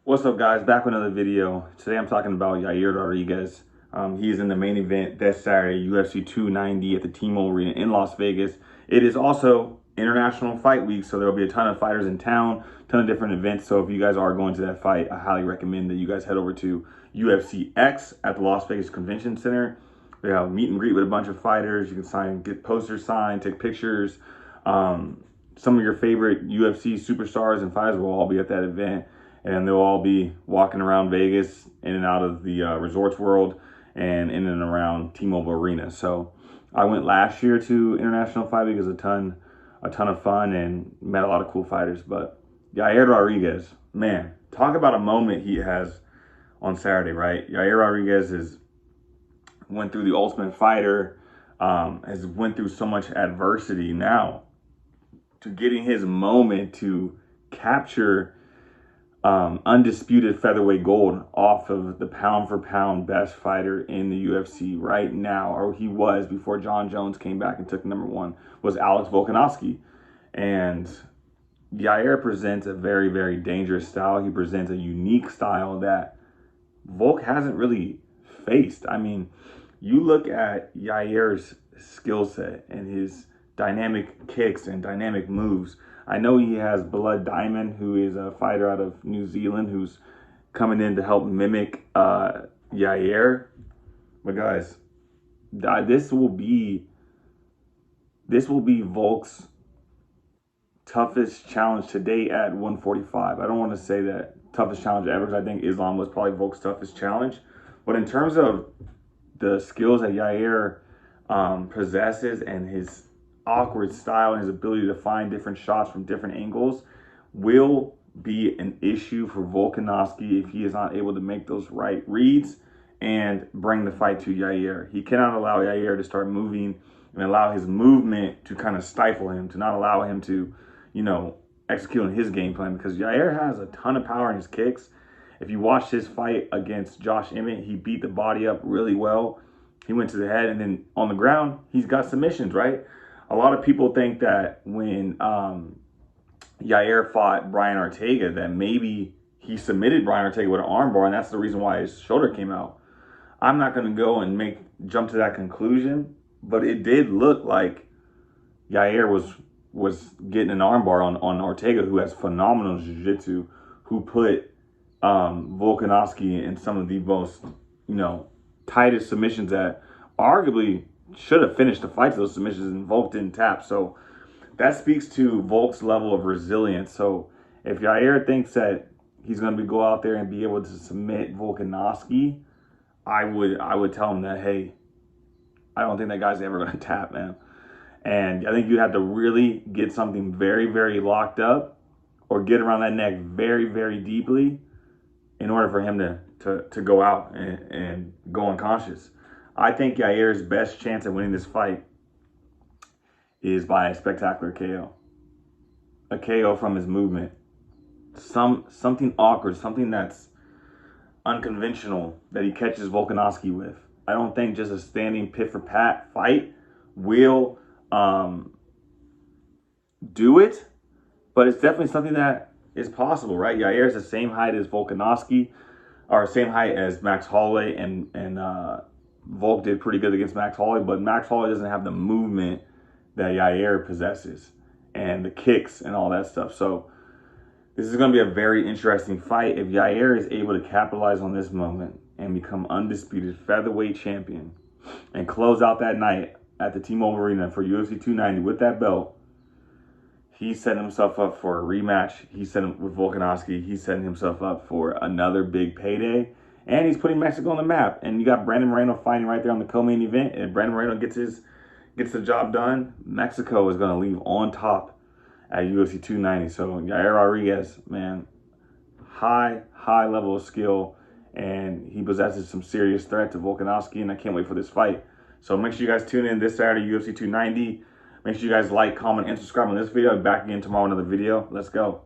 What's up, guys? Back with another video. Today I'm talking about Yair Rodriguez. He's in the main event this Saturday, UFC 290 at the T-Mobile Arena in Las Vegas. It is also International Fight Week, so there will be a ton of fighters in town, a ton of different events. So if you guys are going to that fight, I highly recommend that you guys head over to UFC X at the Las Vegas Convention Center. We have a meet and greet with a bunch of fighters. You can get posters signed, take pictures. Some of your favorite UFC superstars and fighters will all be at that event. And they'll all be walking around Vegas, in and out of the resorts world, and in and around T-Mobile Arena. So I went last year to International Fight Week. It was a ton of fun and met a lot of cool fighters. But Yair Rodriguez, man, talk about a moment he has on Saturday, right? Yair Rodriguez went through the Ultimate Fighter, has went through so much adversity now to getting his moment to capture undisputed featherweight gold off of the pound for pound best fighter in the UFC right now, or he was before John Jones came back and took #1, was Alex Volkanovski. And Yair presents a very, very dangerous style. He presents a unique style that Volk hasn't really faced. I mean, you look at Yair's skill set and his dynamic kicks and dynamic moves. I know he has Blood Diamond, who is a fighter out of New Zealand, who's coming in to help mimic Yair. But guys, this will be Volk's toughest challenge to date at 145. I don't want to say that toughest challenge ever, because I think Islam was probably Volk's toughest challenge. But in terms of the skills that Yair possesses and his awkward style and his ability to find different shots from different angles will be an issue for Volkanovski if he is not able to make those right reads and bring the fight to Yair. He cannot allow Yair to start moving and allow his movement to kind of stifle him, to not allow him to, execute on his game plan, because Yair has a ton of power in his kicks. If you watch his fight against Josh Emmett, he beat the body up really well. He went to the head, and then on the ground, he's got submissions, right? A lot of people think that when Yair fought Brian Ortega, that maybe he submitted Brian Ortega with an armbar, and that's the reason why his shoulder came out. I'm not going to go and jump to that conclusion, but it did look like Yair was getting an armbar on Ortega, who has phenomenal jiu-jitsu, who put Volkanovski in some of the most, tightest submissions that arguably should have finished the fight to those submissions, and Volk didn't tap. So that speaks to Volk's level of resilience. So if Yair thinks that he's going to go out there and be able to submit Volkanovski, I would tell him that, hey, I don't think that guy's ever going to tap, man. And I think you have to really get something very, very locked up, or get around that neck very, very deeply, in order for him to go out and go unconscious. I think Yair's best chance at winning this fight is by a spectacular KO. A KO from his movement. Something awkward, something that's unconventional that he catches Volkanovski with. I don't think just a standing pit for pat fight will do it, but it's definitely something that is possible, right? Yair's the same height as Volkanovski, or same height as Max Holloway, and Volk did pretty good against Max Holloway, but Max Holloway doesn't have the movement that Yair possesses, and the kicks and all that stuff. So this is going to be a very interesting fight. If Yair is able to capitalize on this moment and become undisputed featherweight champion and close out that night at the T-Mobile Arena for UFC 290 with that belt, he's setting himself up for a rematch. He's setting with Volkanovski. He's setting himself up for another big payday. And he's putting Mexico on the map. And you got Brandon Moreno fighting right there on the co-main event. And if Brandon Moreno gets the job done, Mexico is going to leave on top at UFC 290. So Yair Rodriguez, man, high level of skill. And he possesses some serious threat to Volkanovski. And I can't wait for this fight. So make sure you guys tune in this Saturday, UFC 290. Make sure you guys like, comment, and subscribe on this video. I'll be back again tomorrow with another video. Let's go.